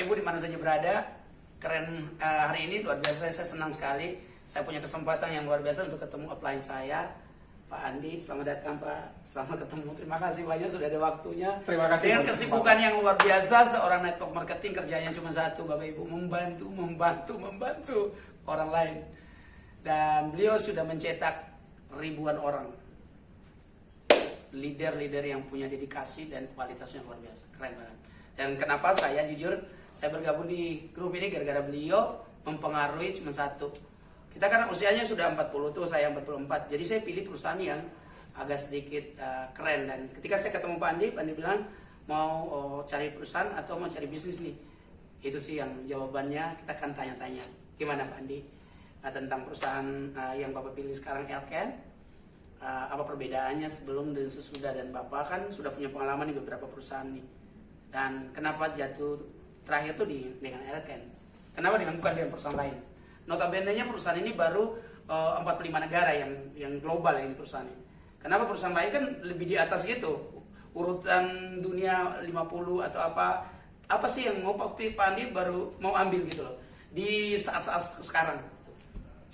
Ibu di mana saja berada, keren hari ini luar biasa, saya senang sekali. Saya punya kesempatan yang luar biasa untuk ketemu upline saya, Pak Andi. Selamat datang Pak, selamat ketemu. Terima kasih banyak sudah ada waktunya. Terima kasih. Dengan kesibukan yang luar biasa, seorang network marketing kerjanya cuma satu, Bapak Ibu, membantu orang lain. Dan beliau sudah mencetak ribuan orang, leader-leader yang punya dedikasi dan kualitasnya luar biasa, keren banget. Dan kenapa saya jujur, saya bergabung di grup ini gara-gara beliau mempengaruhi cuma satu. Kita kan usianya sudah 40 tuh, saya 44. Jadi saya pilih perusahaan yang agak sedikit keren. Dan ketika saya ketemu Pak Andi bilang mau cari perusahaan atau mau cari bisnis nih. Itu sih yang jawabannya, kita akan tanya-tanya. Gimana Pak Andi tentang perusahaan yang Bapak pilih sekarang, Elken? Apa perbedaannya sebelum dan sesudah, dan Bapak kan sudah punya pengalaman di beberapa perusahaan nih. Dan kenapa jatuh terakhir tuh dengan Elken? Kenapa bukan dengan perusahaan lain? Notabene-nya perusahaan ini baru 45 negara yang global ini perusahaan ini. Kenapa perusahaan lain kan lebih di atas gitu? Urutan dunia 50 atau apa? Apa sih yang mau Pak Andi baru mau ambil gitu loh di saat-saat sekarang?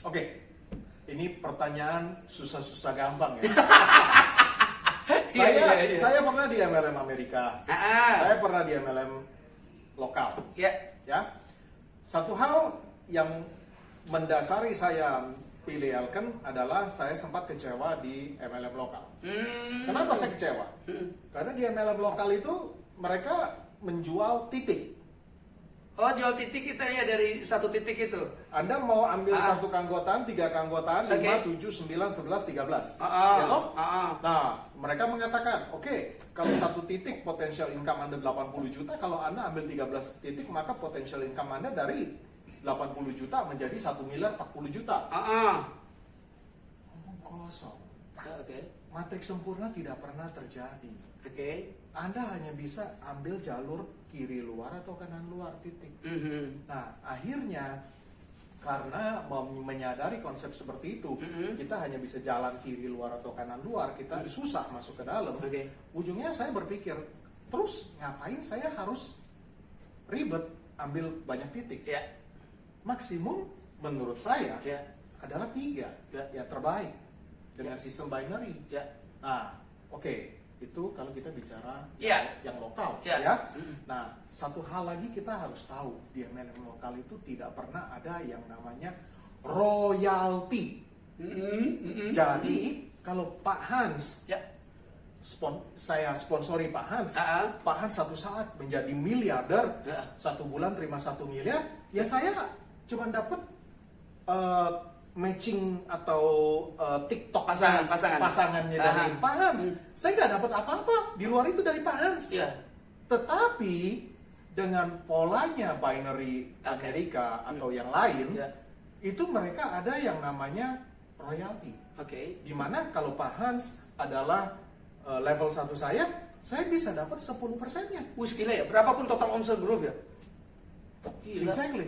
Oke. Ini pertanyaan susah-susah gampang ya. Saya pernah di MLM Amerika. Saya pernah di MLM lokal. Ya. Satu hal yang mendasari saya pilih Elken adalah saya sempat kecewa di MLM lokal. Kenapa saya kecewa? Karena di MLM lokal itu mereka menjual titik. Oh, jual titik kita ya, dari satu titik itu. Anda mau ambil satu keanggotaan, 3 keanggotaan, 5, 7, 9, 11, 13. Gitu? Nah, mereka mengatakan, oke, kalau satu titik potensial income Anda 80 juta, kalau Anda ambil 13 titik, maka potensial income Anda dari 80 juta menjadi 1 miliar 40 juta. Ngomong kosong. Matriks sempurna tidak pernah terjadi. Anda hanya bisa ambil jalur kiri luar atau kanan luar, titik. Nah, akhirnya karena menyadari konsep seperti itu, kita hanya bisa jalan kiri luar atau kanan luar, kita susah masuk ke dalam. Ujungnya saya berpikir, terus ngapain saya harus ribet ambil banyak titik? Maksimum menurut saya adalah 3 yang terbaik dengan sistem binary. Nah, oke. Itu kalau kita bicara yang lokal ya. Nah, satu hal lagi kita harus tahu, di MLM lokal itu tidak pernah ada yang namanya royalti. Jadi kalau Pak Hans, saya sponsori Pak Hans, Pak Hans satu saat menjadi miliarder, 1 bulan terima 1 miliar, ya saya cuma dapat matching atau TikTok pasangannya dari Pak Hans. Saya nggak dapat apa-apa di luar itu dari Pak Hans. Tetapi dengan polanya binary Amerika atau yang lain, itu mereka ada yang namanya royalty. Dimana kalau Pak Hans adalah level 1 saya bisa dapat 10%-nya. Gila ya, berapapun total omset grup ya? Gila. Exactly.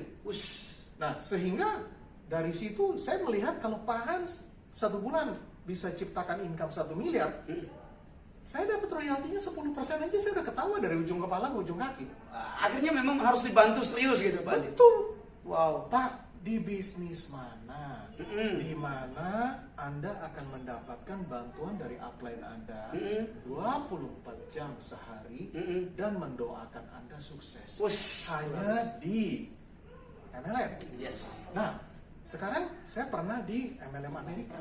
Nah, sehingga dari situ saya melihat kalau Pak Hans 1 bulan bisa ciptakan income 1 miliar, saya dapat royaltinya 10% aja, saya udah ketawa dari ujung kepala ke ujung kaki. Akhirnya memang harus dibantu serius gitu Pak. Betul. Wow. Pak, di bisnis mana? Di mana Anda akan mendapatkan bantuan dari upline Anda 24 jam sehari dan mendoakan Anda sukses? Hanya di MLM. Nah, sekarang saya pernah di MLM Amerika.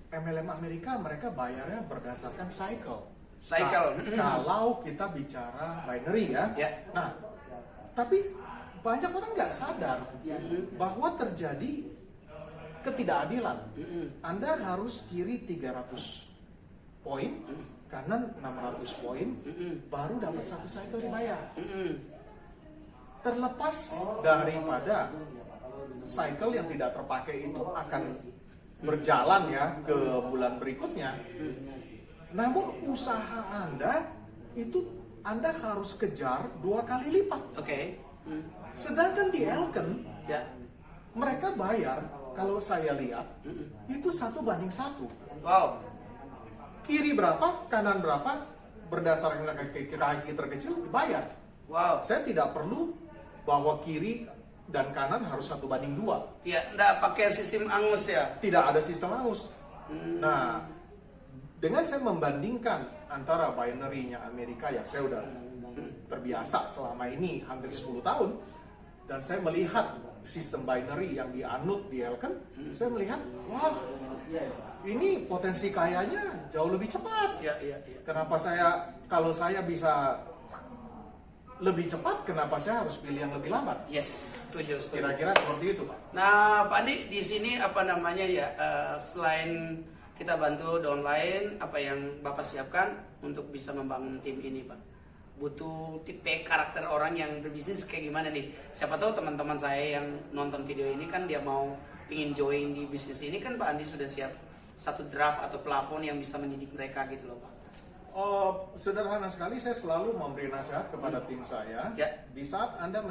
MLM Amerika mereka bayarnya berdasarkan cycle. Kalau kita bicara binary ya. Nah, tapi banyak orang nggak sadar bahwa terjadi ketidakadilan. Anda harus kiri 300 poin, kanan 600 poin, baru dapat 1 cycle dibayar. Terlepas daripada cycle yang tidak terpakai itu akan berjalan ya ke bulan berikutnya. Namun usaha Anda itu Anda harus kejar 2 kali lipat. Sedangkan di Elken mereka bayar, kalau saya lihat itu 1:1. Wow. Kiri berapa, kanan berapa, berdasarkan kaki terkecil dibayar. Wow. Saya tidak perlu bahwa kiri dan kanan harus 1:2. Ya, nggak pakai sistem angus ya. Tidak ada sistem angus. Nah, dengan saya membandingkan antara binary-nya Amerika yang saya udah terbiasa selama ini hampir 10 tahun, dan saya melihat sistem binary yang dianut di Elken, saya melihat, wah, ini potensi kayanya jauh lebih cepat. Ya. Kenapa kalau saya bisa lebih cepat, kenapa saya harus pilih yang lebih lambat? Yes, setuju. Kira-kira seperti itu, Pak. Nah, Pak Andi, di sini apa namanya ya, selain kita bantu downline, apa yang Bapak siapkan untuk bisa membangun tim ini, Pak? Butuh tipe karakter orang yang berbisnis kayak gimana nih? Siapa tahu teman-teman saya yang nonton video ini kan dia mau ingin join di bisnis ini, kan Pak Andi sudah siap satu draft atau plafon yang bisa mendidik mereka gitu loh, Pak. Sederhana sekali, saya selalu memberi nasihat kepada tim saya. Ya. Di saat Anda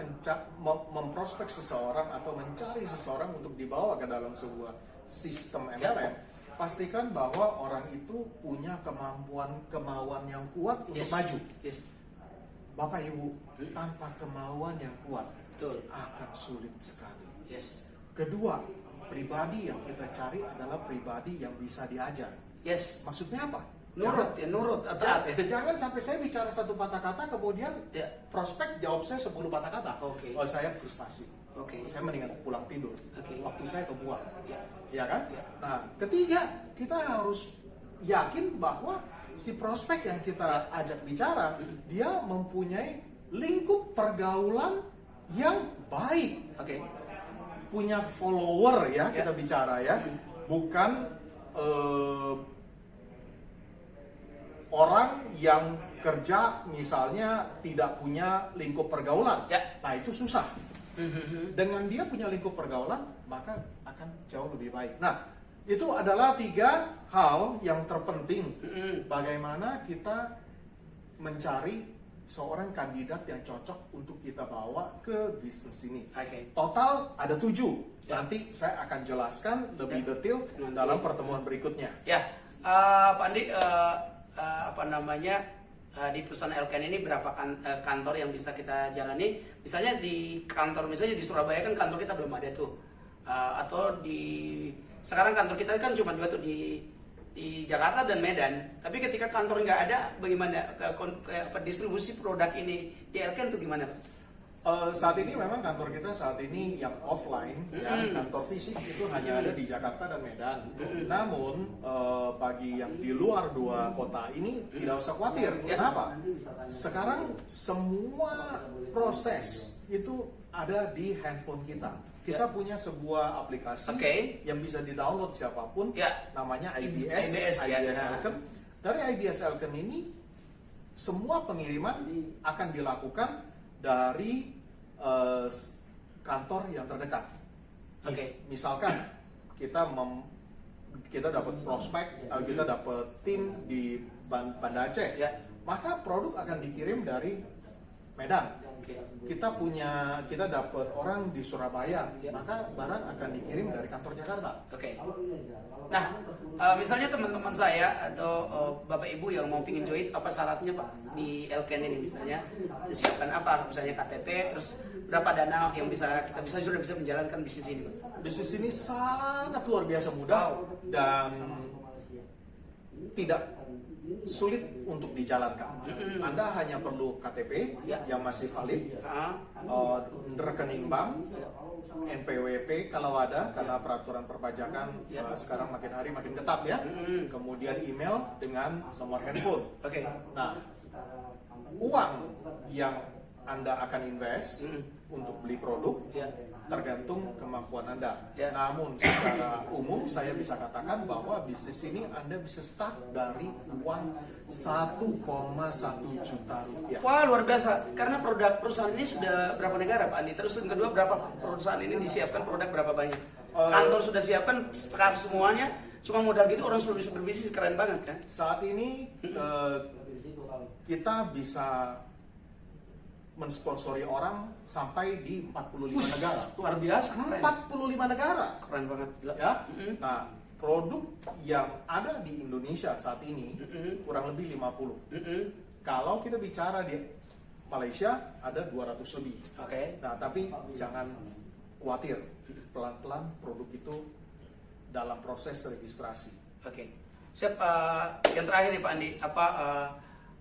memprospek seseorang atau mencari seseorang untuk dibawa ke dalam sebuah sistem MLM, pastikan bahwa orang itu punya kemauan yang kuat untuk maju. Yes. Bapak Ibu, tanpa kemauan yang kuat, Betul. akan sulit sekali. Yes. Kedua, pribadi yang kita cari adalah pribadi yang bisa diajar. Yes. Maksudnya apa? Nurut atau apa? Jangan sampai saya bicara satu patah kata, kemudian Ya. prospek jawab saya 10 patah kata. Oke. Oh, saya frustasi. Oke. Saya mendingan pulang tidur. Oke. Waktu saya kebuang. Ya. Ya kan? Ya. Nah, ketiga, kita harus yakin bahwa si prospek yang kita ajak bicara, dia mempunyai lingkup pergaulan yang baik. Oke. Punya follower ya, kita bicara ya. Bukan orang yang kerja misalnya tidak punya lingkup pergaulan. Ya. Nah, itu susah. Dengan dia punya lingkup pergaulan, maka akan jauh lebih baik. Nah, itu adalah 3 hal yang terpenting. Bagaimana kita mencari seorang kandidat yang cocok untuk kita bawa ke bisnis ini. Oke. Total ada 7. Ya. Nanti saya akan jelaskan lebih detail dalam pertemuan berikutnya. Ya, Pak Andi, apa namanya, di perusahaan Elken ini berapa kantor yang bisa kita jalani? Misalnya di kantor, misalnya di Surabaya kan kantor kita belum ada tuh, atau sekarang kantor kita kan cuma 2 tuh di Jakarta dan Medan. Tapi ketika kantor nggak ada, bagaimana distribusi produk ini di Elken tuh gimana, Pak? Saat ini memang kantor kita saat ini yang offline, yang kantor fisik itu hanya ada di Jakarta dan Medan. Namun bagi yang di luar 2 kota ini tidak usah khawatir. Kenapa? Sekarang semua proses itu ada di handphone kita. Kita punya sebuah aplikasi yang bisa di-download siapapun, namanya IBS Elken. Dari IBS Elken ini, semua pengiriman akan dilakukan dari kantor yang terdekat. Misalkan kita dapat prospek, kita dapat tim di Banda Aceh, maka produk akan dikirim dari Medan. Kita dapat orang di Surabaya, maka barang akan dikirim dari kantor Jakarta. Nah, misalnya teman-teman saya atau Bapak Ibu yang mau pingin join, apa syaratnya Pak di Elken ini? Misalnya disiapkan apa? Misalnya KTP, terus berapa dana yang kita sudah bisa menjalankan bisnis ini, Pak? Bisnis ini sangat luar biasa mudah dan tidak sulit untuk dijalankan. Anda hanya perlu KTP yang masih valid, rekening bank, NPWP kalau ada, karena peraturan perpajakan sekarang makin hari makin ketat ya. Kemudian email dengan nomor handphone. Nah, uang yang Anda akan invest untuk beli produk tergantung kemampuan Anda. Namun secara umum saya bisa katakan bahwa bisnis ini Anda bisa start dari uang 1,1 juta rupiah. Wah, luar biasa. Karena perusahaan ini sudah berapa negara, Pak Andi? Terus yang kedua, berapa perusahaan ini disiapkan produk berapa banyak? Kantor sudah siapkan staff semuanya. Cuma modal gitu orang sudah bisa berbisnis, keren banget kan? Saat ini kita bisa mensponsori orang sampai di 45 negara. Luar biasa. 45 negara. Keren banget. Ya. Nah, produk yang ada di Indonesia saat ini kurang lebih 50. Kalau kita bicara di Malaysia ada 200 lebih. Oke. Nah, tapi jangan khawatir, pelan-pelan produk itu dalam proses registrasi. Oke. Siap. Yang terakhir nih Pak Andi,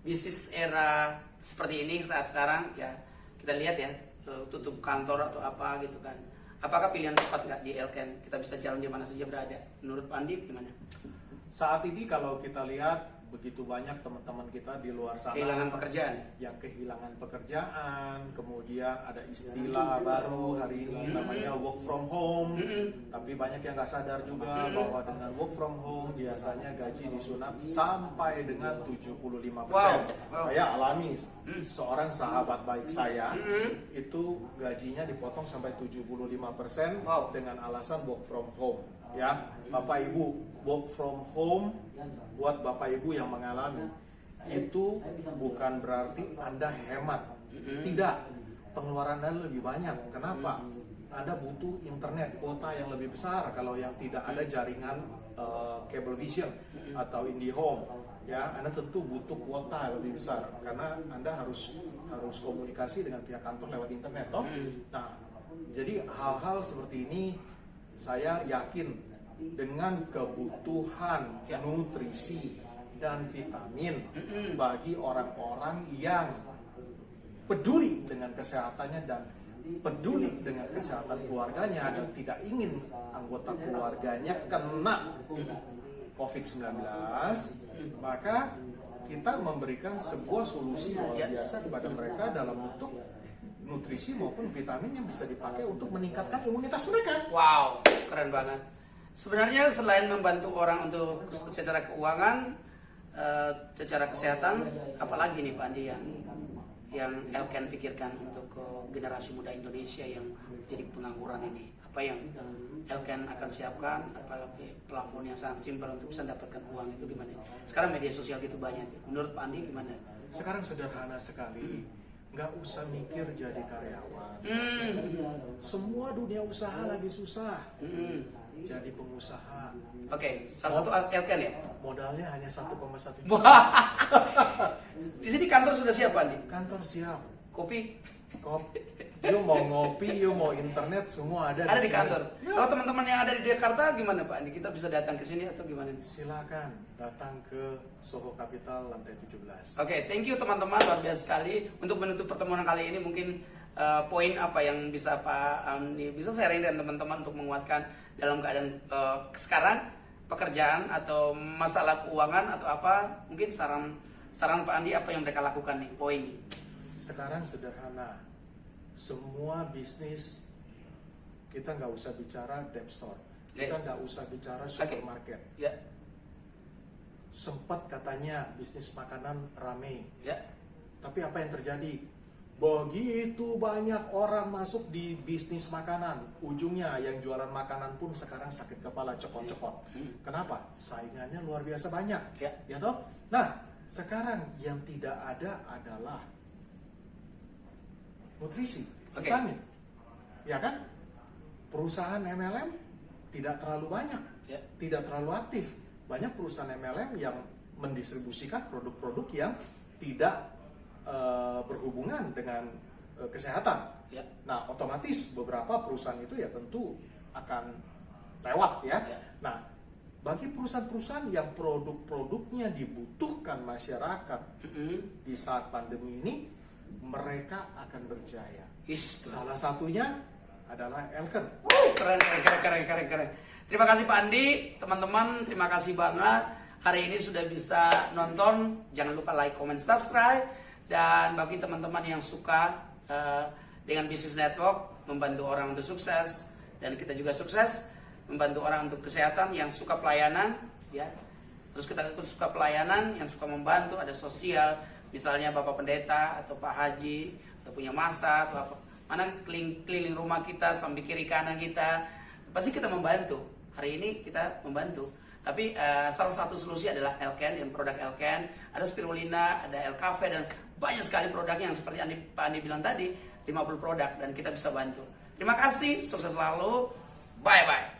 bisnis era seperti ini sekarang ya kita lihat ya, tutup kantor atau apa gitu kan. Apakah pilihan tepat nggak di Elken? Kita bisa jalan di mana saja berada. Menurut Pak Andi gimana? Saat ini kalau kita lihat begitu banyak teman-teman kita di luar sana Kehilangan pekerjaan. yang kehilangan pekerjaan, kemudian ada istilah baru hari ini namanya work from home. Tapi banyak yang nggak sadar juga bahwa dengan work from home biasanya gaji disunat sampai dengan 75%. Wow. Saya alami seorang sahabat baik saya itu gajinya dipotong sampai 75% dengan alasan work from home. Ya, Bapak Ibu, work from home buat Bapak Ibu yang mengalami itu bukan berarti Anda hemat. Tidak, pengeluaran Anda lebih banyak. Kenapa? Anda butuh internet kuota yang lebih besar kalau yang tidak ada jaringan Cablevision atau IndiHome. Ya, Anda tentu butuh kuota yang lebih besar karena Anda harus komunikasi dengan pihak kantor lewat internet, toh. Nah, jadi hal-hal seperti ini saya yakin dengan kebutuhan nutrisi dan vitamin bagi orang-orang yang peduli dengan kesehatannya dan peduli dengan kesehatan keluarganya dan tidak ingin anggota keluarganya kena COVID-19, maka kita memberikan sebuah solusi luar biasa kepada mereka dalam bentuk nutrisi maupun vitamin yang bisa dipakai untuk meningkatkan imunitas mereka. Wow, keren banget. Sebenarnya selain membantu orang untuk secara keuangan, secara kesehatan, apalagi nih Pak Andi yang Elken pikirkan untuk generasi muda Indonesia yang jadi pengangguran ini? Apa yang Elken akan siapkan? Apalagi plafon yang sangat simpel untuk bisa mendapatkan uang itu gimana? Sekarang media sosial gitu banyak. Menurut Pak Andi gimana? Sekarang sederhana sekali. Nggak usah mikir jadi karyawan. Semua dunia usaha lagi susah. Jadi pengusaha. Oke, salah satu Elken ya? Modalnya hanya 1,1 juta. Di sini kantor sudah siap, Andi? Kantor siap. Kopi? You mau ngopi, you mau internet, semua ada Ada di sini. kantor. Kalau teman-teman yang ada di Jakarta gimana Pak Andi? Kita bisa datang ke sini atau gimana? Silakan datang ke Soho Capital lantai 17. Oke, thank you teman-teman, luar biasa sekali. Untuk menutup pertemuan kali ini mungkin poin apa yang bisa Pak Andi bisa sharing dengan teman-teman untuk menguatkan dalam keadaan sekarang pekerjaan atau masalah keuangan atau apa? Mungkin saran Pak Andi apa yang mereka lakukan nih, poin. Sekarang sederhana. Semua bisnis kita nggak usah bicara deep store, kita nggak usah bicara supermarket. Sempat katanya bisnis makanan rame, tapi apa yang terjadi? Begitu banyak orang masuk di bisnis makanan, ujungnya yang jualan makanan pun sekarang sakit kepala, cekot-cekot. Kenapa? Saingannya luar biasa banyak, ya toh? Nah, sekarang yang tidak ada adalah nutrisi, vitamin, ya kan? Perusahaan MLM tidak terlalu banyak, tidak terlalu aktif. Banyak perusahaan MLM yang mendistribusikan produk-produk yang tidak berhubungan dengan kesehatan. Nah, otomatis beberapa perusahaan itu ya tentu akan lewat ya. Nah, bagi perusahaan-perusahaan yang produk-produknya dibutuhkan masyarakat di saat pandemi ini, mereka akan berjaya. Salah satunya adalah Elken. Keren. Terima kasih Pak Andi, teman-teman, terima kasih banget. Hari ini sudah bisa nonton. Jangan lupa like, comment, subscribe. Dan bagi teman-teman yang suka dengan bisnis network, membantu orang untuk sukses, dan kita juga sukses membantu orang untuk kesehatan, yang suka pelayanan, ya. Terus kita suka pelayanan, yang suka membantu, ada sosial. Misalnya Bapak Pendeta atau Pak Haji atau punya masa atau apa, mana keliling rumah kita sambil kiri kanan kita, pasti kita membantu. Hari ini kita membantu. Tapi salah satu solusi adalah Elken dan produk Elken. Ada spirulina, ada Elcafe dan banyak sekali produknya yang seperti Pak Andi bilang tadi, 50 produk dan kita bisa bantu. Terima kasih, sukses selalu. Bye bye.